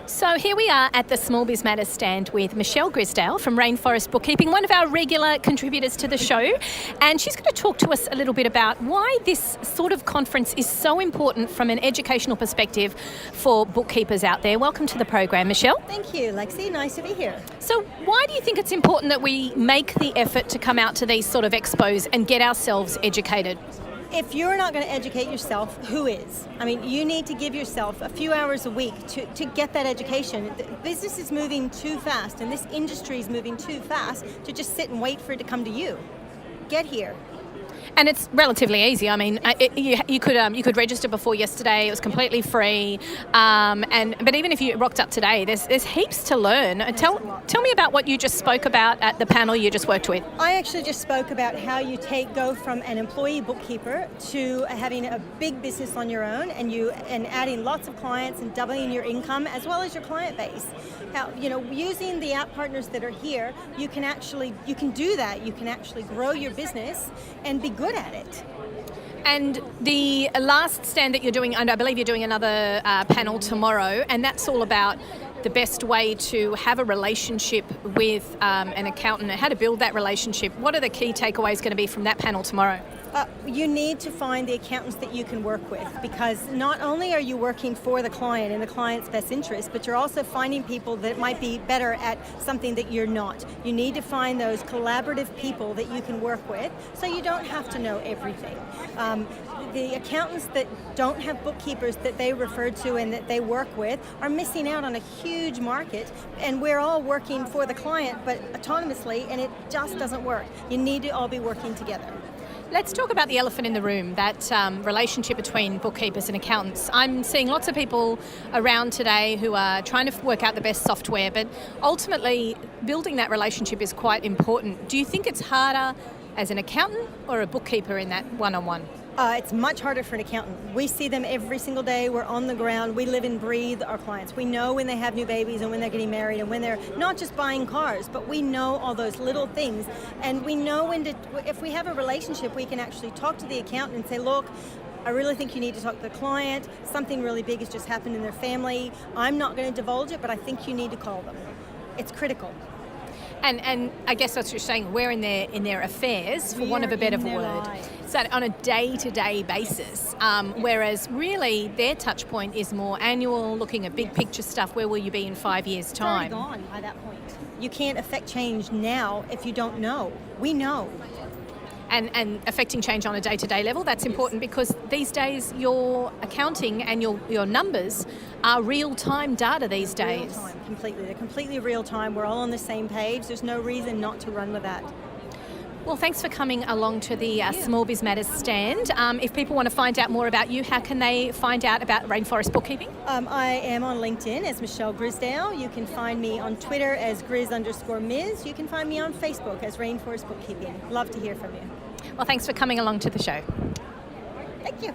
So here we are at the Small Biz Matters stand with Michele Grisdale from Rainforest Bookkeeping, one of our regular contributors to the show. And she's going to talk to us a little bit about why this sort of conference is so important from an educational perspective for bookkeepers out there. Welcome to the program, Michele. Thank you, Alexi. Nice to be here. So why do you think it's important that we make the effort to come out to these sort of expos and get ourselves educated? If you're not going to educate yourself, who is? I mean, you need to give yourself a few hours a week to get that education. The business is moving too fast, and this industry is moving too fast to just sit and wait for it to come to you. Get here. And it's relatively easy. I mean, you could register before yesterday. It was completely free. But even if you rocked up today, there's heaps to learn. Tell me about what you just spoke about at the panel you just worked with. I actually just spoke about how you go from an employee bookkeeper to having a big business on your own, and adding lots of clients and doubling your income as well as your client base. How, using the app partners that are here, you can do that. You can actually grow your business and be good at it. And the last stand that you're doing, and I believe you're doing another panel tomorrow, and that's all about the best way to have a relationship with an accountant and how to build that relationship. What are the key takeaways going to be from that panel tomorrow? You need to find the accountants that you can work with, because not only are you working for the client in the client's best interest, but you're also finding people that might be better at something that you're not. You need to find those collaborative people that you can work with, so you don't have to know everything. The accountants that don't have bookkeepers that they refer to and that they work with are missing out on a huge market, and we're all working for the client but autonomously, and it just doesn't work. You need to all be working together. Let's talk about the elephant in the room, that relationship between bookkeepers and accountants. I'm seeing lots of people around today who are trying to work out the best software, but ultimately building that relationship is quite important. Do you think it's harder as an accountant or a bookkeeper in that one-on-one? It's much harder for an accountant. We see them every single day. We're on the ground. We live and breathe our clients. We know when they have new babies and when they're getting married and when they're not just buying cars, but we know all those little things. And we know if we have a relationship, we can actually talk to the accountant and say, look, I really think you need to talk to the client. Something really big has just happened in their family. I'm not going to divulge it, but I think you need to call them. It's critical. And I guess that's what you're saying, we're in their affairs, for want of a better word. So on a day-to-day basis, whereas really their touch point is more annual, looking at big picture stuff. Where will you be in 5 years' time? It's already gone by that point. You can't affect change now if you don't know. We know. And affecting change on a day-to-day level, that's important, because these days your accounting and your numbers are real-time data these days. Real-time, completely. They're completely real-time. We're all on the same page. There's no reason not to run with that. Well, thanks for coming along to the Small Biz Matters stand. If people want to find out more about you, how can they find out about Rainforest Bookkeeping? I am on LinkedIn as Michele Grisdale. You can find me on Twitter as Grizz_Ms. You can find me on Facebook as Rainforest Bookkeeping. Love to hear from you. Well, thanks for coming along to the show. Thank you.